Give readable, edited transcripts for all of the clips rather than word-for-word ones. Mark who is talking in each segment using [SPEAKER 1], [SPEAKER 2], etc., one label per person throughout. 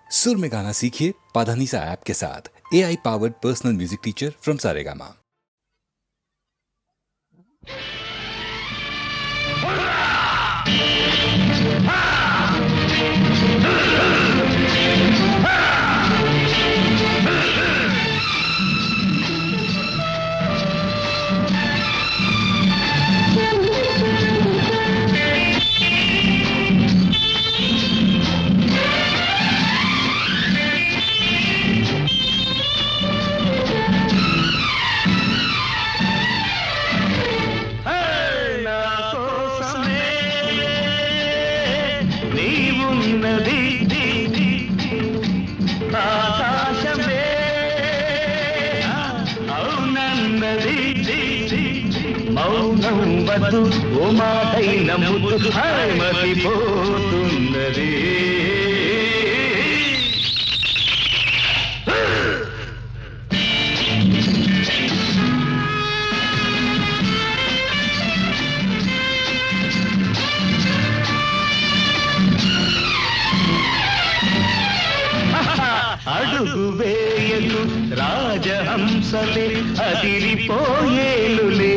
[SPEAKER 1] सुर में गाना सीखिए पाधानीसा ऐप के साथ। AI powered personal music teacher from Saregama.
[SPEAKER 2] మౌనం వద్దు ఓ మాటైన ముద్దు మతిపోతున్నది. అడుగు వేయలు రాజహంసలే అదిరిపోయేలులే,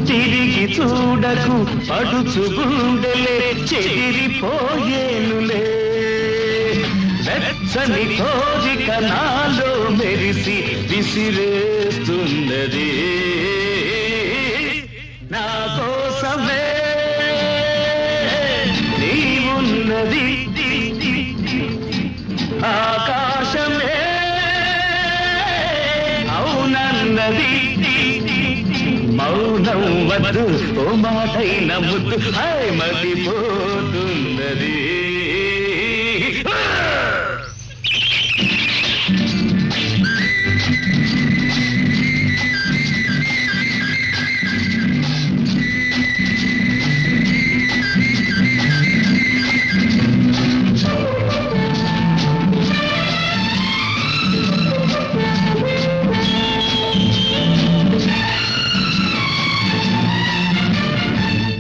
[SPEAKER 2] తిరిగి చూడకు పడుచు గుండెలే చెదిరిపోయేలులే. వెచ్చని కోరిక నాలో మెరిసి విసిరేస్తున్నది. నా కోసమే నీవున్నది, ఆకాశమే అవునన్నది. మౌనం వద్దు ఓ మాటైన ముద్దు మతిపోతున్నది.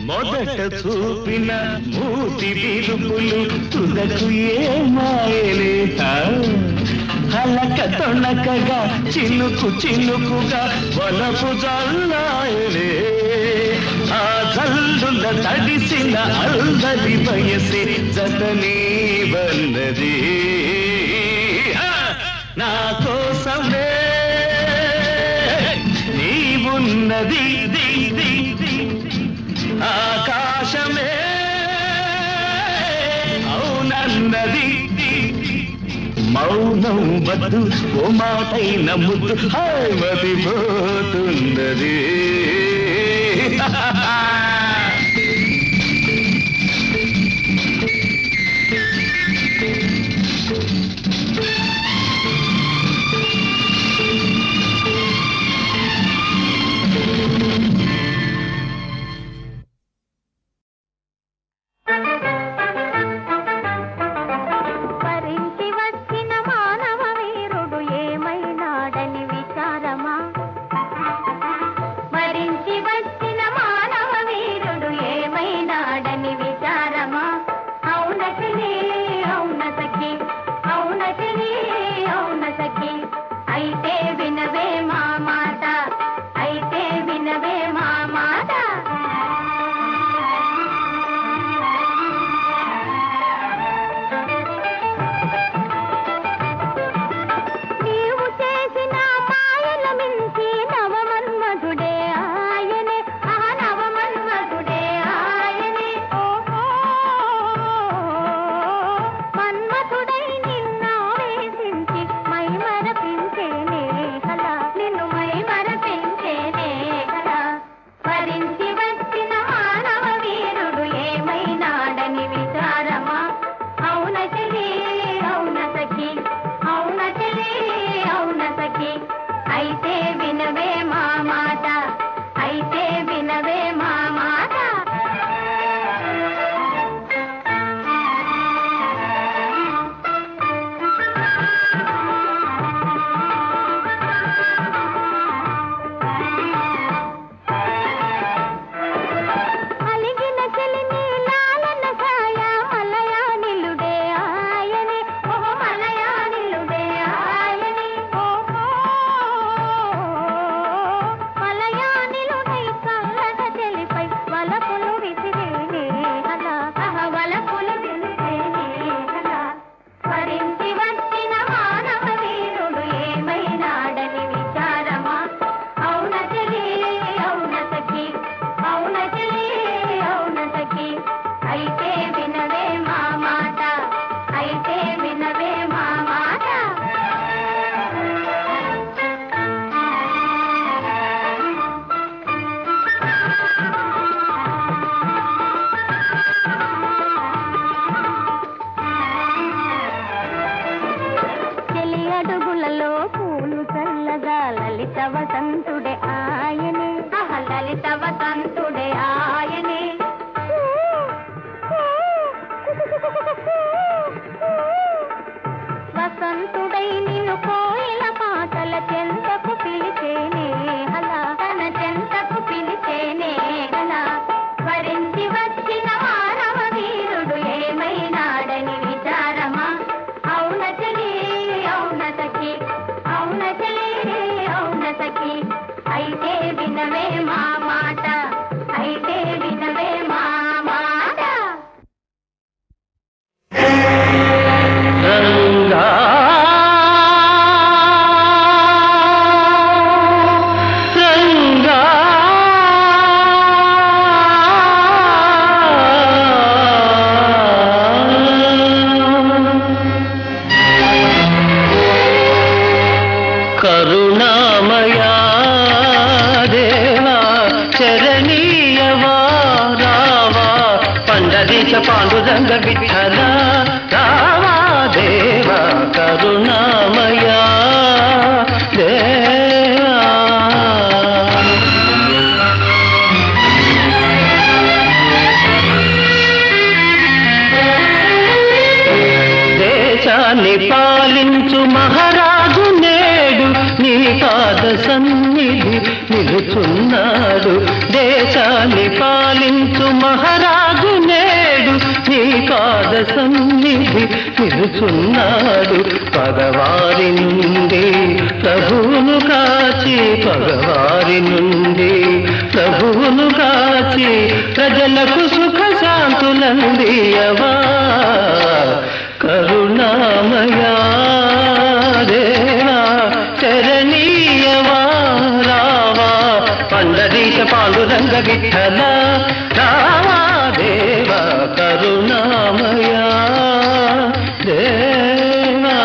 [SPEAKER 2] మొదట చూపిన మూతి విరుపులు తుదకు ఏమాయలే, హలక తొణకగా చినుకు చినుకుగా వలపు జల్లాయలే. ఆ జల్లుల తడిసిన అల్లరి వయసే జతనీ వన్నది. నా కోసమే నీవున్నది, ఆకాశమే అవునన్నది. మౌనం వద్దు ఓ మాటైన ముద్దు మతిపోతున్నది.
[SPEAKER 3] మరించి వచ్చిన మానవ
[SPEAKER 2] పాండురంగ విఠల రామా దేవా కరుణామయా దేవా. దేశాన్ని పాలించు మహారాజు నేడు నీ పాద సన్నిధి నిలుచున్నాడు. దేశాన్ని పాలించు మహారాజు నేడు నీ పాద సన్నిధి నిలుచున్నాడు. పగవారి నుండి ప్రభువును కాచి, పగవారి నుండి ప్రభువును కాచి ప్రజలకు సుఖ శాంతులందియవా కరుణామయా దేవా శరణీయవా రావా పండరీశ పాండురంగ విఠల రావా దేవా కరుణామయా దేవా.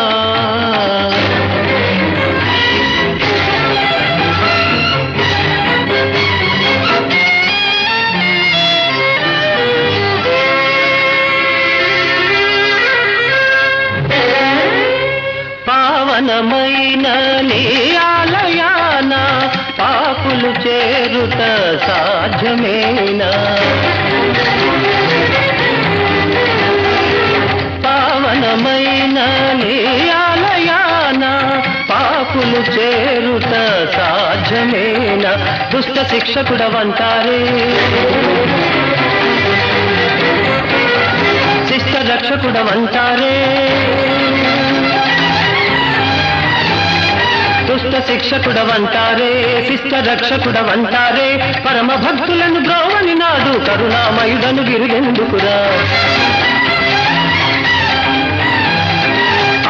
[SPEAKER 2] పావనమైన నీ ఆలయాన పాపులు చేరుట సాధ్యమేనా? పావనమైన నీ ఆలయాన పాపులు చేరుట సాధ్యమేనా? దుష్ట శిక్షకుడవంటారే, శిష్ట రక్షకుడవంటారే, దుష్ట శిక్షకుడవంటారే, శిష్ట రక్షకుడవంటారే. పరమ భక్తులను బ్రోవని నాడు కరుణామయుడను గిరిగెందుకురా?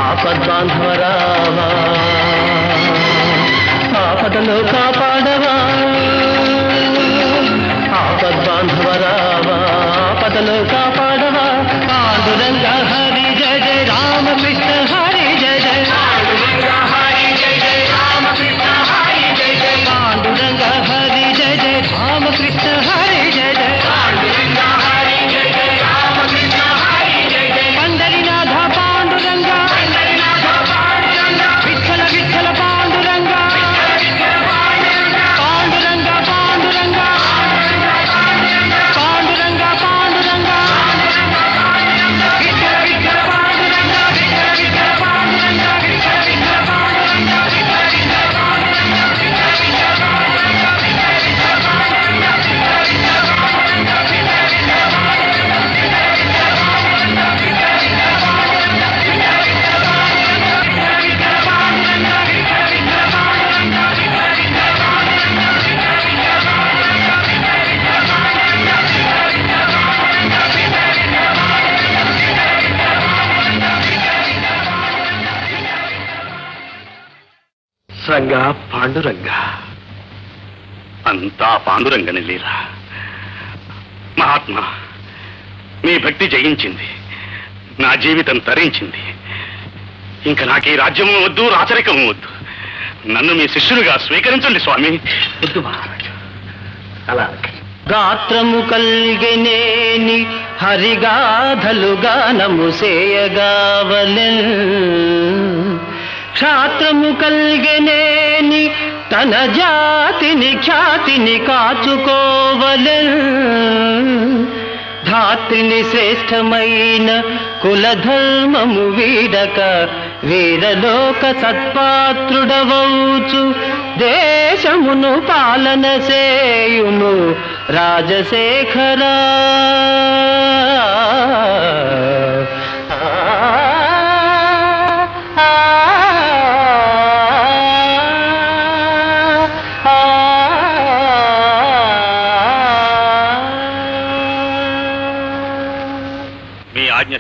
[SPEAKER 2] ఆపద్బాంధవరావా ఆపదలో కాపాడవా, ఆపద్బాంధవరావా ఆపదలో కాపాడవా. పాండురంగ హరి జయ జయ రామకృష్ణ హరి జయ జయ పాండురంగ హరి జయ జయ రామకృష్ణ హరి జయ జయ పాండురంగ హరి జయ జయ రామకృష్ణ హరి జయ జయ పాండురంగ హరి జయ జయ రామకృష్ణ హరి జయ జయ పండరినాథ పాండురంగ విఠల విఠల పాండురంగ పాండురంగ పాండురంగ పాండురంగ పాండురంగ విఠల విఠల పాండురంగ విఠల విఠల పాండురంగ విఠల విఠల పాండురంగ రంగా పాండురంగ అంతా పాండురంగని లీలా. మహాత్మా, మీ భక్తి జయించింది, నా జీవితం తరించింది. ఇంక నాకు ఈ రాజ్యము వద్దు, రాచరికము వద్దు. నన్ను మీ శిష్యునిగా స్వీకరించండి స్వామి. వద్దు మహారాజు, అలా గాత్రము కల్గెనేని హరిగాధలు గానము సేయగావలెన్, క్షాత్రము కల్గెనేని తన జాతిని ఖ్యాతిని కాచుకోవలెన్, ధాత్రిని శ్రేష్టమైన కులధర్మము వీడక వీరలోక సత్పాత్రుడవౌచు దేశమును పాలన సేయుము రాజశేఖరా.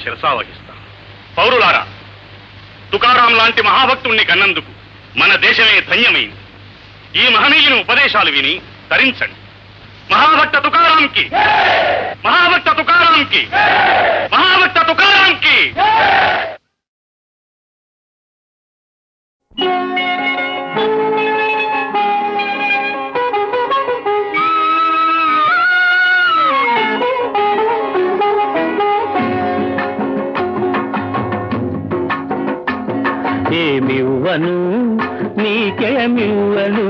[SPEAKER 2] శిరసావహిస్తాం. పౌరులారా, తుకారాం లాంటి మహాభక్తుణ్ణి కన్నందుకు మన దేశమే ధన్యమైంది. ఈ మహనీయుని ఉపదేశాలు విని తరించండి. మహాభక్త తుకారాంకి, మహాభక్త తుకారాంకి, మహాభక్త తుకారాంకి. ఏమివ్వను నీకేమివ్వను,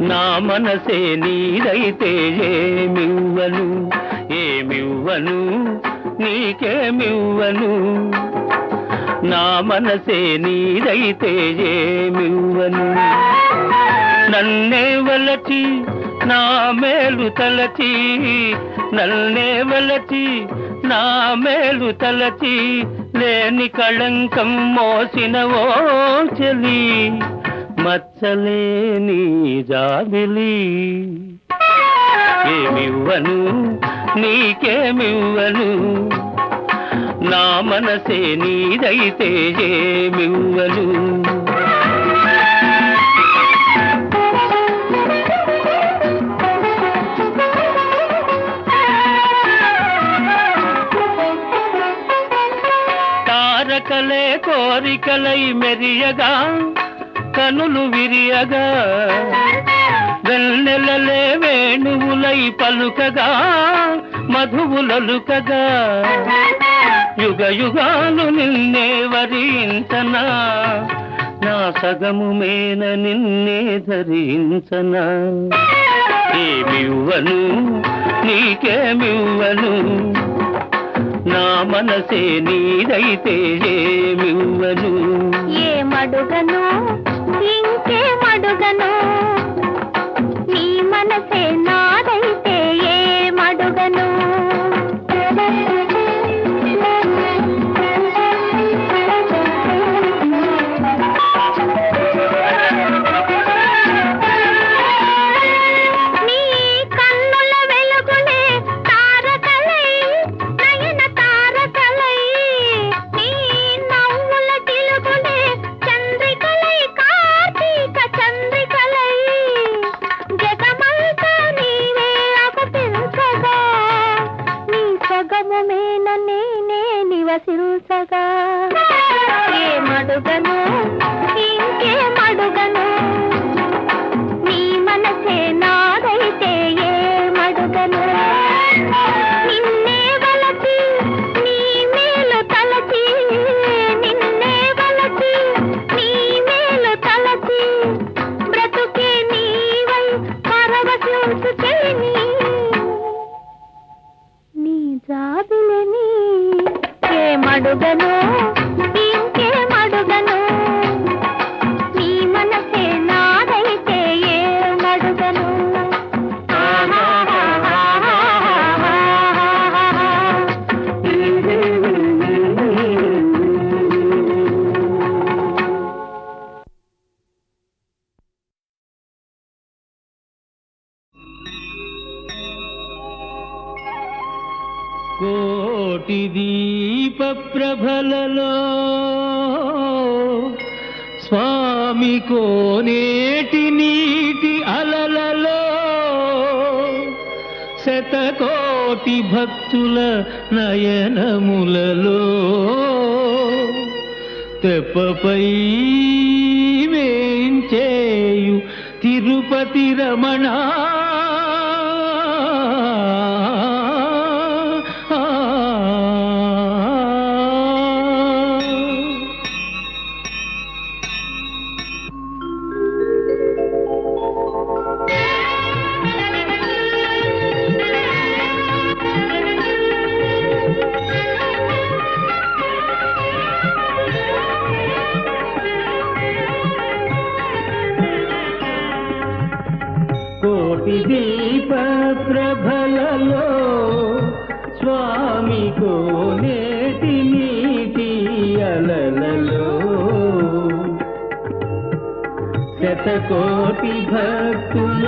[SPEAKER 2] నా మనసే నీదైతే ఏమివ్వను, ఏమివ్వను నీకేమివ్వను, నా మనసే నీదైతే ఏమివ్వను. నన్నే వలచి నా మేలు తలచి, నన్నే వలచి నా మేలు తలచి, లేని కళంకం మోసిన ఓ చెలి, మచ్చలేని జాబిలి. ఏమివ్వను నీకేమివ్వను, నా మనసే నీదైతే ఏమివ్వను. తారకలే కోరికలై మెరియగా, కనులు విరియగా, వెన్నెలలే వేణువులై పలుకగా, మధువులొలుకగా, యుగ యుగాలు నిన్నే వరించనా, నా సగము మేన నిన్నే ధరించనా. ఏమివ్వను నీకేమివ్వను, నా మనసే నీదైతే ఏమివ్వను.
[SPEAKER 3] ఏమడుగను ఇంకేమడుగను, నీ మనసే నాదైతే ఏమడుగను. నివసించగా ఏమడుగను ఇంకేమడుగను, నీ మనసే నాదైతే ఏమడుగను. నిన్నే వలచి నీ మేలు తలచి, నిన్నే వలచి నీ మేలు తలచి, బ్రతుకే నీవై పరవశించుకేని, నీ జాబిలని. ఏమడుగను ఇంకేమడుగను, నీ మనసే నాదైతే ఏమడుగను.
[SPEAKER 2] కోటి దీప ప్రభలలో స్వామి కోనేటి నీటి అలలలో, శతకోటి భక్తుల నయనములలో, తెప్పపై వేంచేయు తిరుపతి రమణ. కోటి దీప ప్రభలలో స్వామి కోనేటి నీటి అలలలో, శతకోటి భక్తుల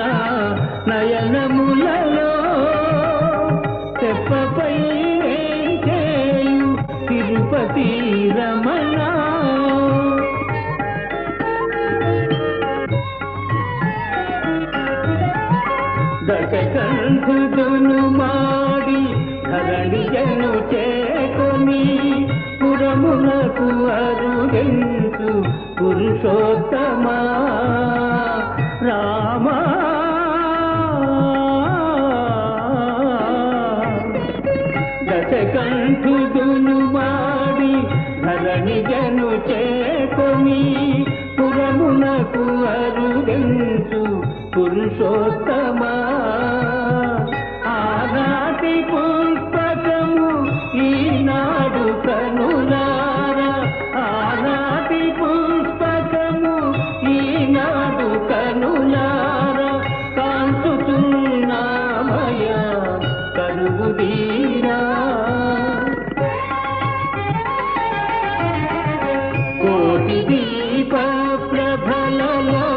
[SPEAKER 2] నయనములలో, తెప్పపై వేంచేయు తిరుపతి రమణ. దశకంఠుడును మాడి ధరణియను చేకొని, పురములకు అరుగెంచు పురుషోత్తమా రామా. దశకంఠుడును మాడి ధరణి
[SPEAKER 4] ధరణిజను చేకొని పురమునకు అరుగంచు పురుషోత్తమా ఆనాటి పుష్పకము ఈనాడు కనులారా ఆనాటి పుష్పకము ఈనాడు కనులారా కాంచుతున్నామయ కరుగుదీరా కోటి దీప ప్రభలలో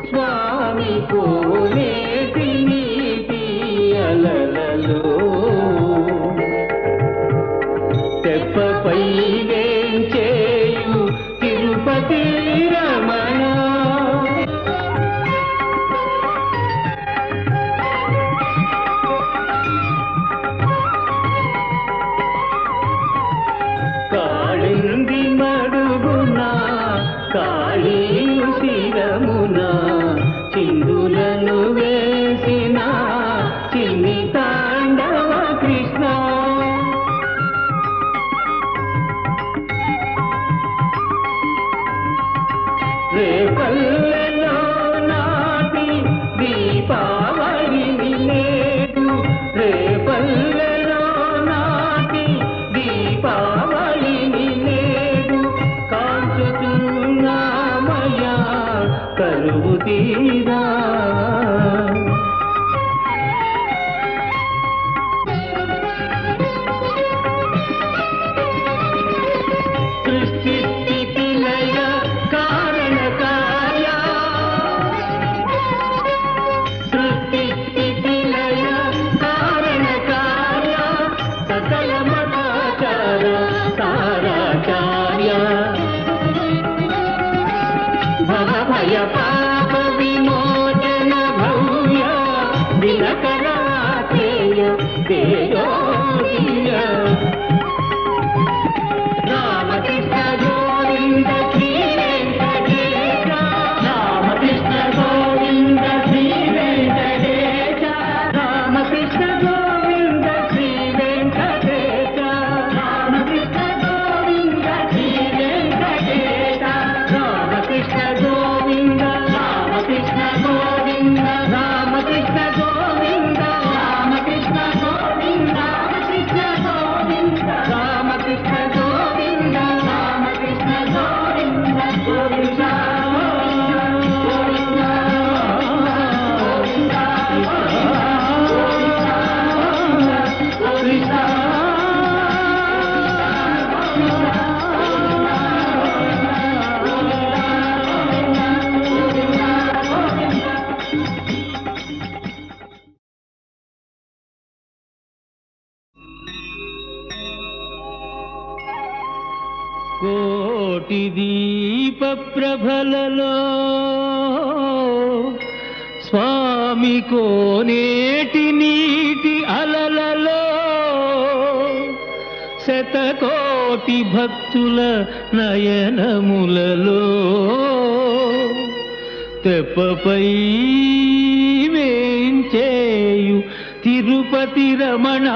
[SPEAKER 4] స్వామి కోనేటి నీటి అలలలో తెప్పపై వేంచేయు తిరుపతి రమణ కాళింది మడుగున కాళీయు శిరమున చిందులను వేసిన చిన్ని తాండవ కృష్ణ రేపల్లెలో నాటి దీపావళిని నేడు రేపల్లెలో నాటి దీపావళిని నేడు కాంచుతున్నామయ్యా కరువు తీరా సృష్టి స్థితి లయ కారణ కార్య సృష్టి స్థితి లయ కారణ కార్య సకల మతాచార సారాచార్య భవ భయ పాప విమోచన భవ్య దినకరాచేయ తేజోదీయ రామకృష్ణ గోవింద శ్రీ వెంకటేశ రామకృష్ణ గోవింద శ్రీ వెంకటేశ రామకృష్ణ గోవింద శ్రీ వెంకటేశ రామకృష్ణ గోవింద శ్రీ వెంకటేశ రామకృష్ణ గోవింద రామకృష్ణ గోవింద రామకృష్ణ గోవింద రామకృష్ణ గోవింద రామకృష్ణ గోవింద రామకృష్ణ గోవింద రామకృష్ణ గోవింద గోవింద గోవింద గోవింద కోటి దీప ప్రభలలో స్వామి కోనేటి నీటి అలలలో శతకోటి భక్తుల నయనములలో తెప్పపై వేంచేయు తిరుపతి రమణ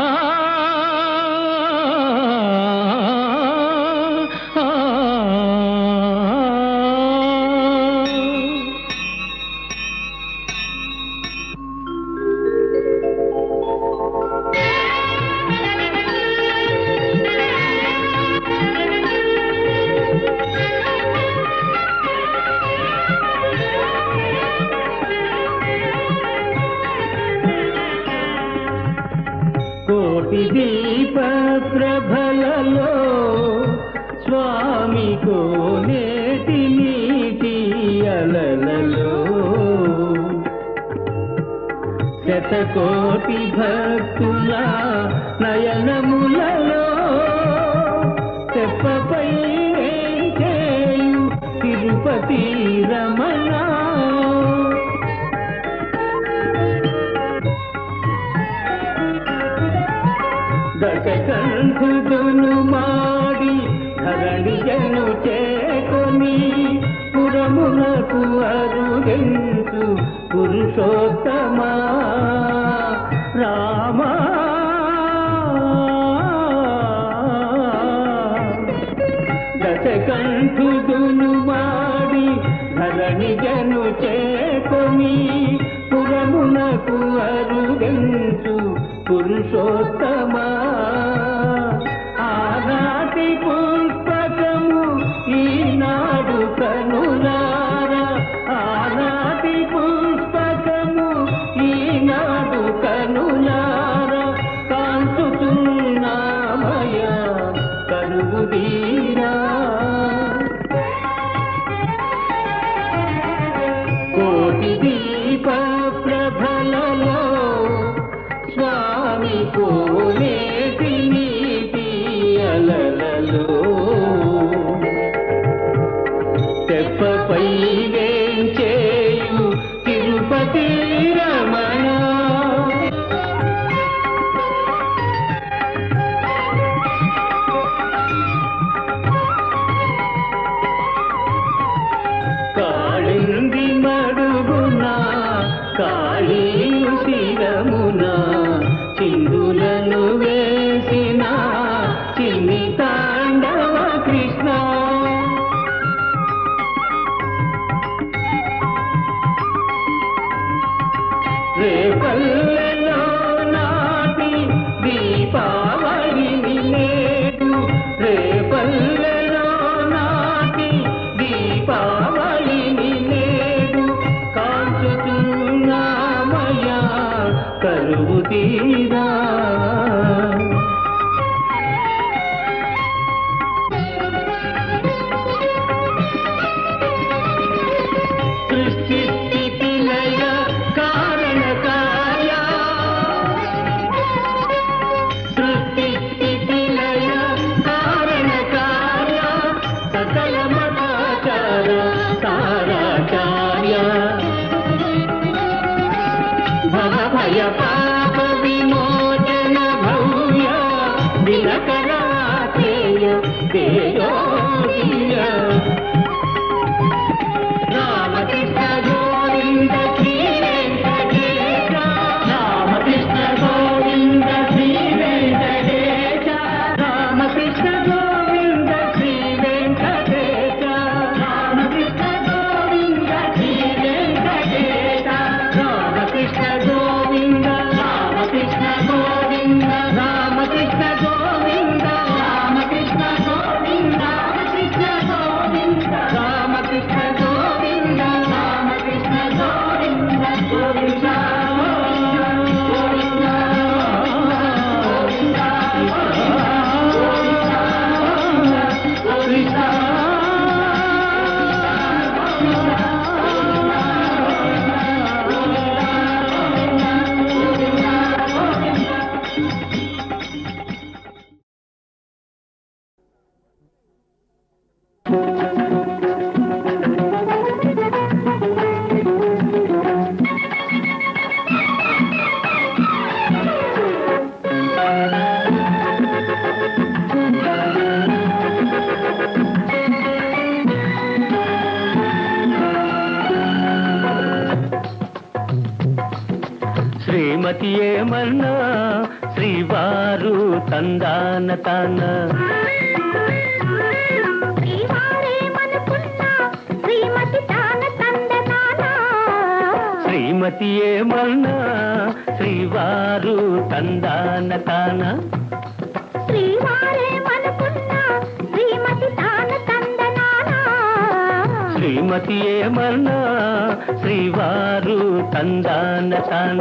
[SPEAKER 4] కోటి దీప ప్రభలలో స్వామి కోనేటి నీటి అలలలో శతకోటి భక్తుల నయనములలో తెప్పపై వేంచేయు తిరుపతి రమణ దశకంఠుడును మాడి ధరణిజను చేకొని పురమునకు అరుగెంచు పురుషోత్తమా రామా దశకంఠుదును మాడి ధరణి జను చేకొని పురమునకు అరుగంచు పురుషోత్తమా ఆనాటి పుస్తకము ఈనాడు కనులారా ఆనాటి పుస్తకము ఈనాడు కనులారా కాంచుతున్నామయ కరుగుదీరా కోటి దీప ప్రభలలో స్వామి కోనేటి నీటి అలలలో తెప్పపై వేంచేయు తిరుపతి రమణ కాళింది మడుగున కాళీ శిరమున చిందులను వేసిన చిన్ని తాండవ కృష్ణ రేపల్లెలో నాటి దీపావళిని నేడు రేపల్లెలో నాటి దీపావళిని నేడు కాంచుతున్నామయ్యా కరువు తీరా సృష్టి స్థితి లయ కారణ కార్య సృష్టి స్థితి లయ కారణ కార్య సకల మతాచార తారాచార్య భవ భయ పాప విమోచన భవ్య దినకరాత్రేయ తేజోదీయ రామకృష్ణ గోవింద శ్రీ వెంకటేశ రామకృష్ణ గోవింద శ్రీ వెంకటేశ రామకృష్ణ గోవింద శ్రీ వెంకటేశ రామకృష్ణ గోవింద శ్రీ వెంకటేశ రామకృష్ణ గోవింద రామకృష్ణ గోవింద రామకృష్ణ గోవింద రామకృష్ణ గోవింద రామకృష్ణ గోవింద రామకృష్ణ గోవింద రామకృష్ణ గోవింద గోవింద గోవింద గోవింద శ్రీమతి ఏమన్నా శ్రీవారు తందాన తాన
[SPEAKER 3] శ్రీవారేమనుకున్నా శ్రీమతి తాన తందనానా
[SPEAKER 4] శ్రీమతి ఏమన్నా శ్రీవారు తందాన తాన
[SPEAKER 3] శ్రీవారేమనుకున్నా శ్రీమతి తాన తందనానా
[SPEAKER 4] శ్రీమతి ఏమన్నా శ్రీవారు తందాన తాన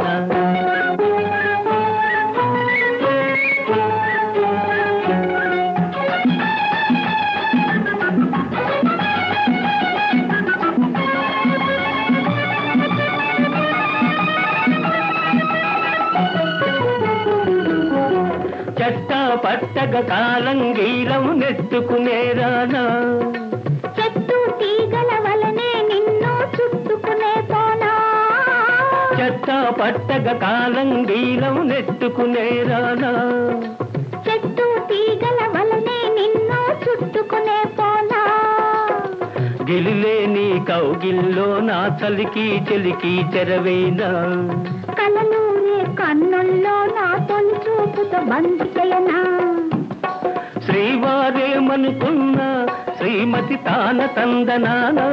[SPEAKER 4] చెట్ట పట్టగ కాలంగీరం నెట్టుకునేరానా
[SPEAKER 3] చెట్టు తీగల వలనే నిన్ను చుట్టుకునే పోనా
[SPEAKER 4] చెట్ట పట్టగ కాలంగీరం నెట్టుకునేరానా
[SPEAKER 3] చెట్టు తీగల వలనే నిన్ను చుట్టుకునే పోనా
[SPEAKER 4] గిలిలేని కౌగిల్లో నా చలికి చెలికి చెరవేనా
[SPEAKER 3] కలలూరే కన్నుల్లో నా తొలి చూపుతో బంధికయనా
[SPEAKER 4] శ్రీవారేమనుకున్నా శ్రీమతి తాన తందనానా.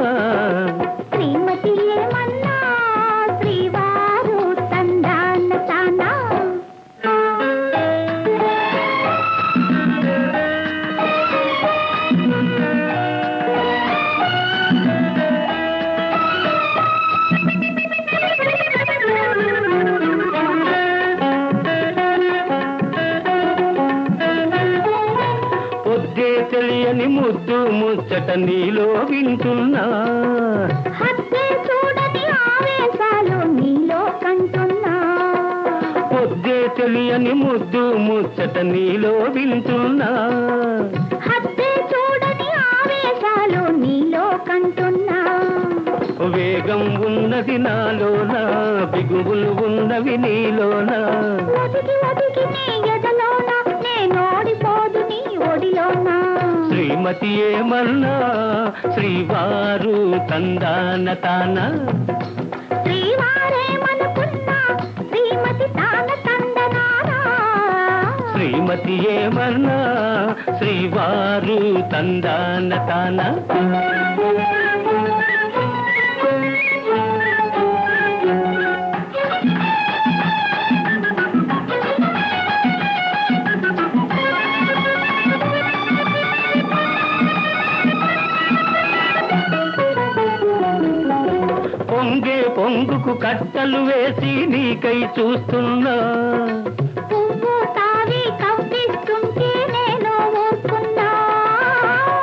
[SPEAKER 3] శ్రీమతి ఏమన్నా శ్రీవారు తందాన తానా.
[SPEAKER 4] పొద్దే తెలియని ముద్దు ముచ్చట నీలో వింటున్నా.
[SPEAKER 3] హద్దే చూడని ఆవేశాలు నీలో కంటున్నా.
[SPEAKER 4] పొద్దే తెలియని ముద్దు ముచ్చట నీలో వింటున్నా.
[SPEAKER 3] హద్దే చూడని ఆవేశాలు నీలో కంటున్నా.
[SPEAKER 4] వేగం ఉన్నది నాలోన, బిగువులు ఉన్నవి నీలోన.
[SPEAKER 3] ఒదిగి ఒదిగి నీ ఎదలోన నేనోడిపోదు నీ ఒడిలోన.
[SPEAKER 4] శ్రీమతి ఏమన్నా శ్రీవారు తందాన తాన.
[SPEAKER 3] శ్రీవారేమనుకున్నా శ్రీమతి తాన తందనానా.
[SPEAKER 4] శ్రీమతి ఏమన్నా శ్రీవారు తందాన తాన. పొంగే పొంగుకు కట్టలు వేసి నీకై చూస్తున్నా.
[SPEAKER 3] పువ్వు తావి కవ్విస్తుంటే నేను ఊరుకున్నా.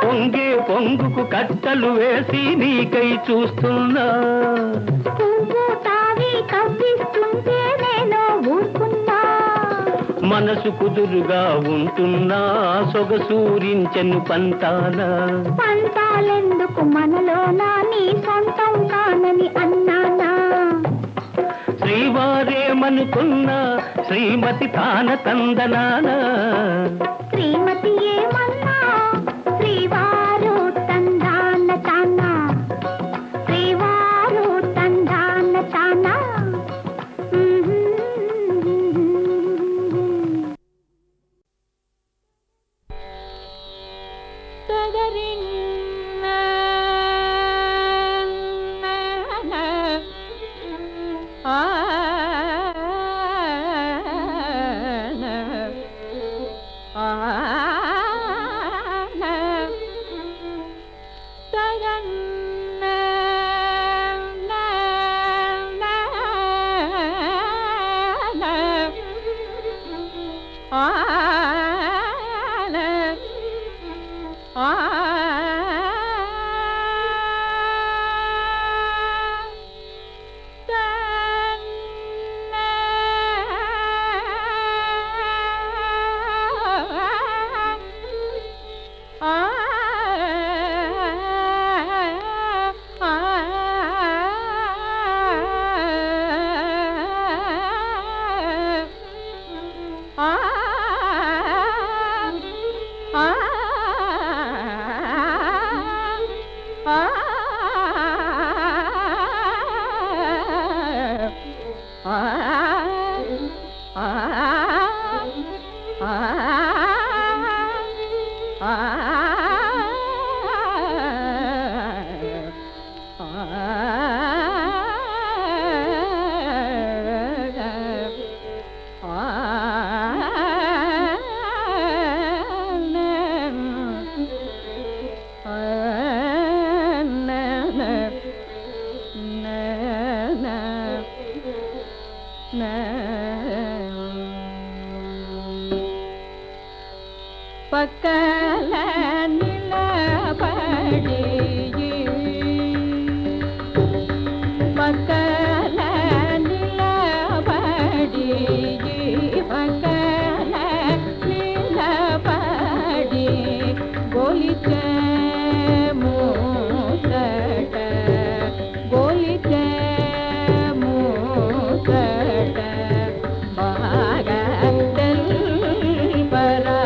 [SPEAKER 4] పొంగే పొంగుకు కట్టలు వేసి నీకై చూస్తున్నా.
[SPEAKER 3] పువ్వు తావి కవ్విస్తుంటే నేను ఊరుకున్నా.
[SPEAKER 4] మనసు కుదురుగా ఉంటున్నా, సొగసూరించెను పంతాన.
[SPEAKER 3] పంతాలెందుకు మనలోనా నీ సొంతం కానని అన్నానా.
[SPEAKER 4] శ్రీవారేమనుకున్నా శ్రీమతి తాన తందనానా.
[SPEAKER 3] శ్రీమతి ఏమన్నా శ్రీవారు తందాన తానా. శ్రీవారు తందాన తానా.
[SPEAKER 5] పక్కల నిలబడి పక్కల నిలబడి పక్కల నిలబడి గోలితే మూతట గోలితే మూతట బాగా తెల్పరా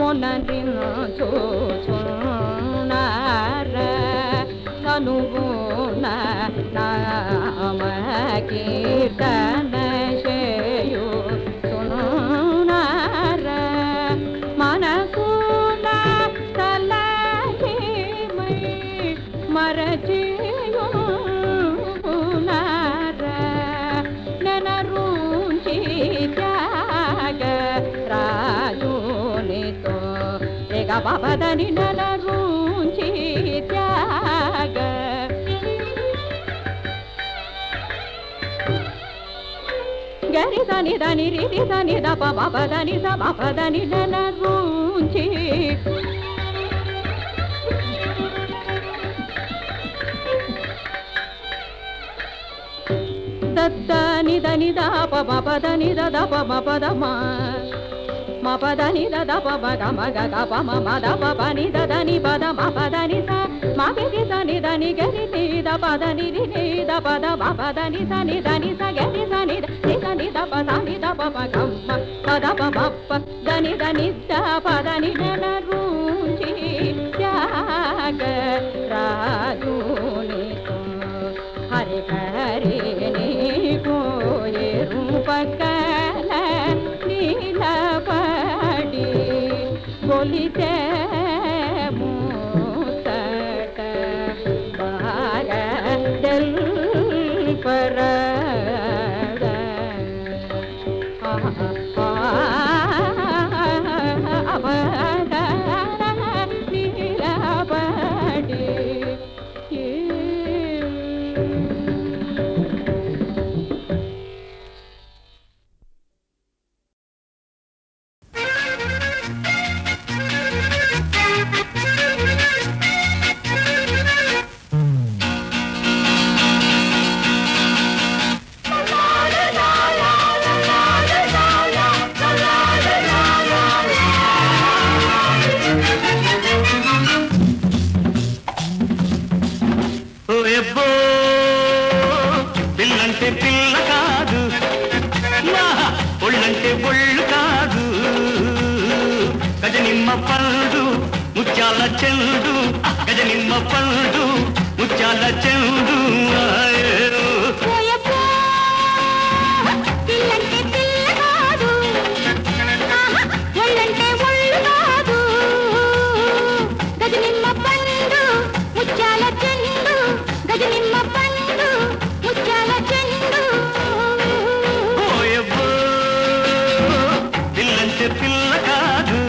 [SPEAKER 5] మొనరించుచున్నార తనువున నామ కీర్తన చేయుచున్నార మనసున తలహిమై మరచియున్నార నెనరుంచి త్యాగ రాజునితో రేగ బాబదని నెనరుంచి త్యాగ గరి దని దని రిది దని దప బాబదని సపదని నెనరుంచి దని దని దప బాబదని దప మపద మపదని దప మగ మగ గప మమ దప పని దని పద మపదని స మగరి దని దని గరి ని దపదని రి ని దపద మపదని సని దని స గరి సని దని దప సని దప మగమ్మ పదప మప్ప దని దని దపదని నెనరుంచి త్యాగ రాజునితో హరి హరి నీ కోయే రూపకల నీలపడి గొలితే మూతట బాగ దల్పర నీలపడి
[SPEAKER 2] పిల్లంటే పిల్ల కాదు ఒళ్ళంటే ఒళ్ళు కాదు గజనిమ్మ పండు ముత్యాల చెండు గజనిమ్మ పండు ముత్యాల చెండు
[SPEAKER 3] పిల్లంటే పిల్ల కాదు ఒళ్ళంటే ఒళ్ళు కాదు గజనిమ్మ పండు ముత్యాల చెండు గజనిమ్మ పండు ముత్యాల చెండు
[SPEAKER 2] పిల్లంటే పిల్ల కాదు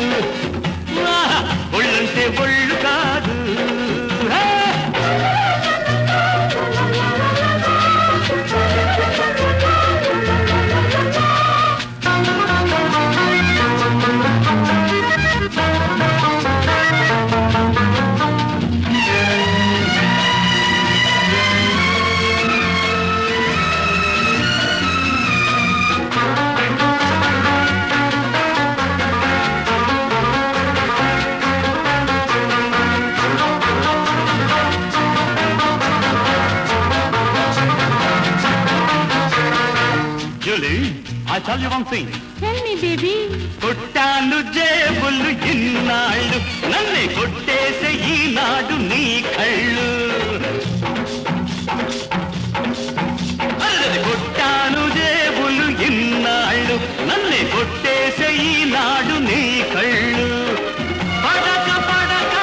[SPEAKER 2] ఒళ్ళంటే ఒళ్ళు కాదు I tell you one thing.
[SPEAKER 3] Tell me, baby.
[SPEAKER 2] కొట్టాను జేబులు ఇన్నాళ్ళు నన్నే కొట్టేసే ఈనాడు నీ కళ్ళు కొట్టాను జేబులు ఇన్నాళ్ళు నన్నే కొట్టేసే ఈనాడు నీ కళ్ళు పడక పడక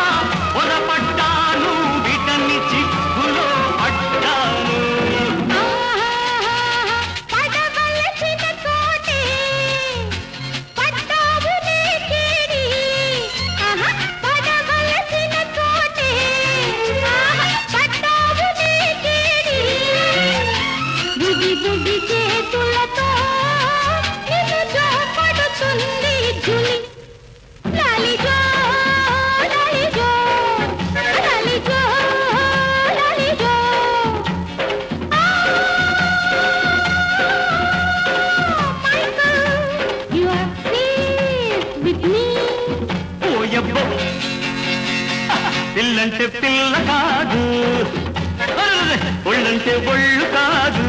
[SPEAKER 2] పొరపడ్డాను వీటన్ని చిక్కులో పడ్డాను
[SPEAKER 3] చేతులతో నిన్ను జోపడుతుంది జులి లాలిజో లాలిజో లాలిజో లాలిజో Michael, you are pleased with me.
[SPEAKER 2] ఓయబ్బో పిల్లంటే పిల్ల కాదు ఒళ్ళంటే ఒళ్ళు కాదు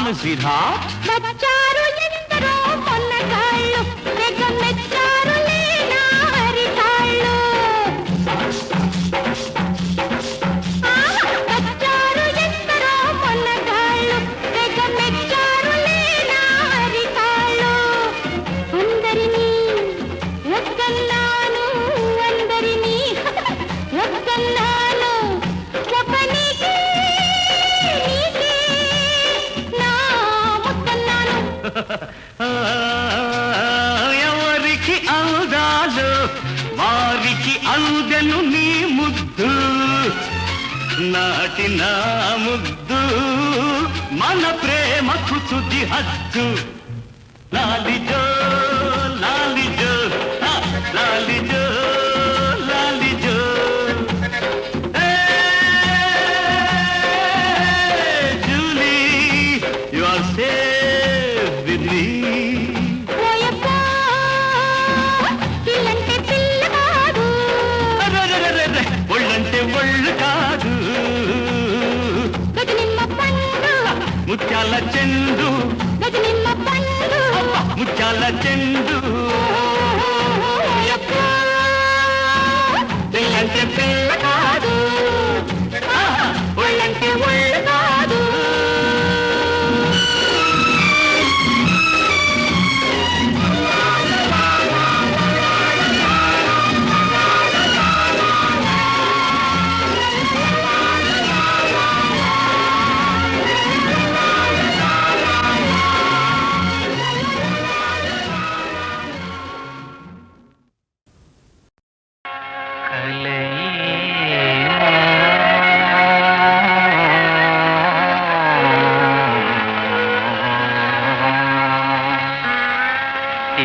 [SPEAKER 2] ఆన్ స్వీట్హార్ట్.
[SPEAKER 3] వచ్చారు ఎందరో మొన్నగాళ్ళు, తెగ మెచ్చారులే నా హరితాళ్ళు. వచ్చారు ఎందరో మొన్నగాళ్ళు, తెగ మెచ్చారులే నా హరితాళ్ళు. అందరినీ ఒక్కన్నాను, అందరినీ ఒక్కన్నాను, ఒకనికి నీకే నా ముద్దన్నాను.
[SPEAKER 2] ఎవరికి అందాలు వారికి అందను నీ ముద్దు, నాటి నా ముద్దు మన ప్రేమకు తుది హద్దు. లాలిజో లాలిజో ఆ, లాలిజో లాలిజో. Julie, you are safe with me.
[SPEAKER 3] ఓయబ్బా, పిల్లంటే పిల్ల కాదు,
[SPEAKER 2] అరెరెరెరెరె, ఒళ్ళంటే ఒళ్ళు కాదు,
[SPEAKER 3] గజనిమ్మ పండు,
[SPEAKER 2] ముత్యాల చెండు,
[SPEAKER 3] గజనిమ్మ పండు.
[SPEAKER 2] ముత్యాల చెండు.
[SPEAKER 3] ఓయబ్బా,
[SPEAKER 2] పిల్లంటే పిల్ల కాదు, ఆహా, ఒళ్ళంటే ఒళ్ళు కాదు.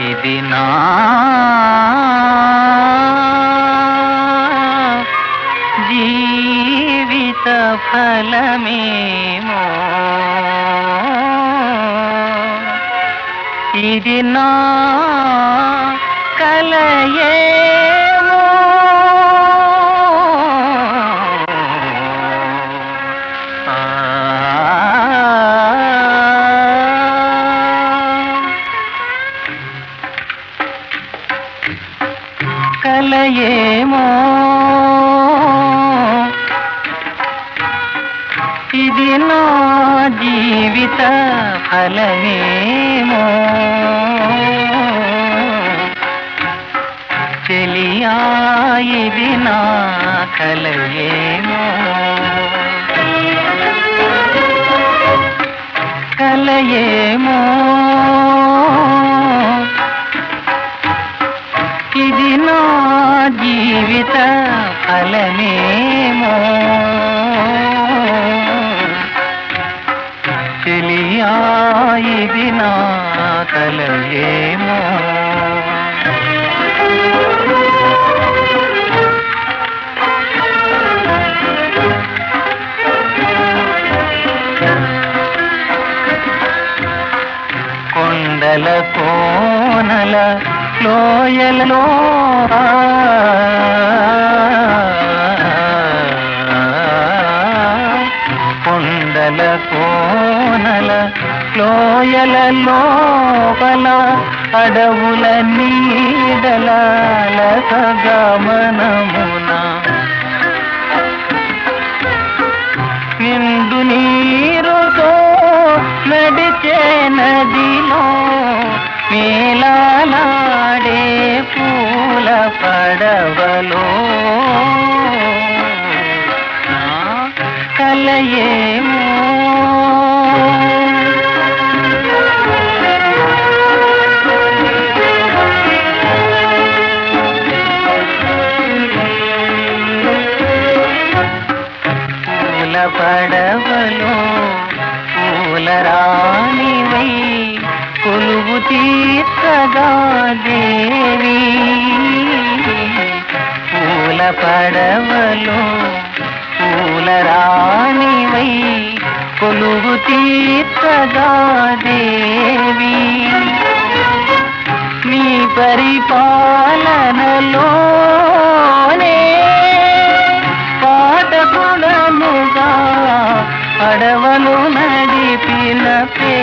[SPEAKER 2] ఇది నా జీవిత ఫలమేమో, ఇది నా కలయేమో, కలయేమో, ఇది నా జీవిత ఫలమేమో, చెలియా ఇది నా కలయేమో, కలయేమో, ఇది నా జీవిత ఫలమేమో, చెలియా ఇది నా కలయేమో. కొండల కోనల లోయలలో కొండల కోనల లోయల లోపల అడవుల నీడల గమనమున నిండు నీరుతో నడిచే నదిలో మేలాడే పూల పడవలో నా కలయేమో, పూల పడవలో పూల రాణివై కొలువు తీర్చగా దేవి, పూల పడవలో పూల రాణివై కొలువు తీర్చగా దేవి, నీ పరిపాలనలోనే పాఠకుడముగా అడవలు నడిపిన పే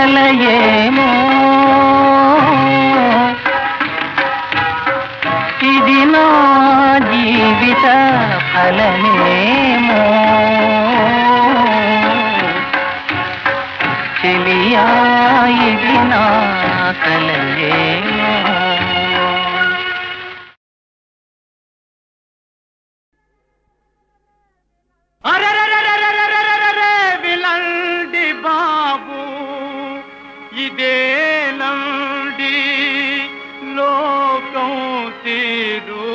[SPEAKER 2] కలయేమో ఇది నా జీవిత ఫలమేమో చెలియా ఇది నా కలయేమో. విలండి బాబు ఇదేనండి లోకం తీరు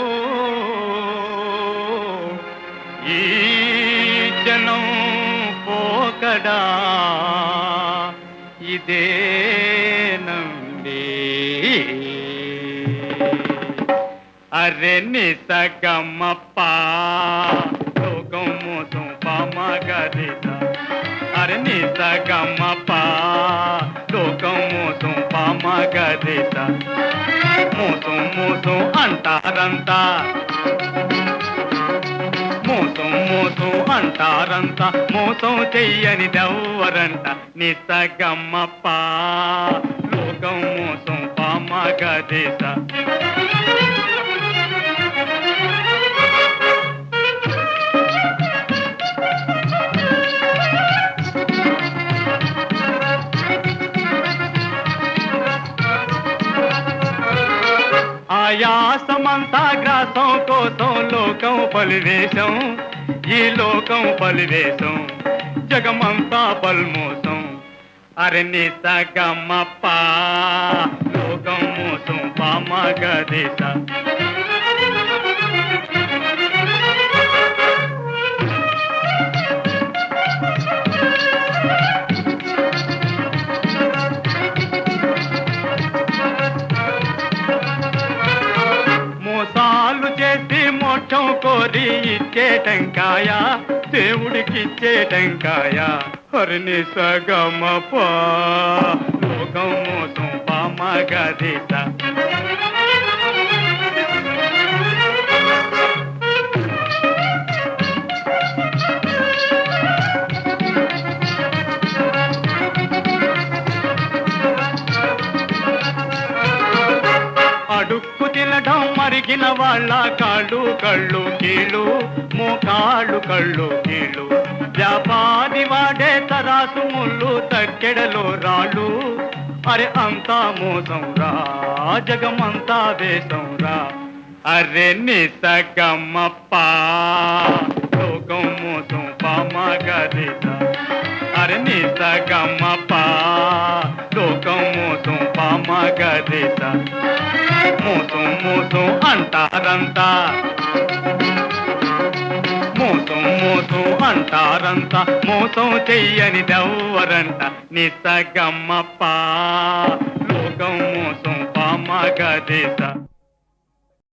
[SPEAKER 2] ఈ జనం పోకడా ఇదేనండి. అరే నిసగమ్మప్ప లోకం మోసం పామగరిత. అరే నిసగమ్మప్ప లోకం మోసం పామగరిత. మోసం మోసం అంటారంతా మోసం మోసం అంటారంత మోసం చెయ్యనిదెవ్వరంట. నిసగమ్మప్ప లోకం మోసం పామగరిత. ఆయాసమంతా గ్రాసం కోసం లోకం పలివేశం. ఈ లోకం పలివేశం జగమంతా పల్మోసం. అరే నిసగమ్మప్ప లోకం మోసం పామగరిత. మోసాలు చేసి మోక్షం కోరి ఇచ్చే టెంకాయ దేవుడికి ఇచ్చే టెంకాయ. హరి నిసగమ్మప్ప లోకం మోసం పామగరిత. అడుక్కు తినడం మరిగిన వాళ్ళ కాళ్ళు కళ్ళు కీళ్ళు మోకాళ్ళు కళ్ళు కీళ్ళు. వ్యాపారి వాడే తరాసు ముళ్ళు తక్కెడలో రాళ్ళు. అరే అంతా మోసం రా జగమంతా వేషం రా. అరే నిసగమ్మప్ప లోకం మోసం పామగరిత. అరే నిసగమ్మప్ప లోకం మోసం పామగరిత. మోసం మోసం అంటారంతా మోసం మోసం అంటారంతా మోసం చెయ్యనిదెవ్వరంట. నిసగమ్మప్ప లోకం మోసం పామగరిత.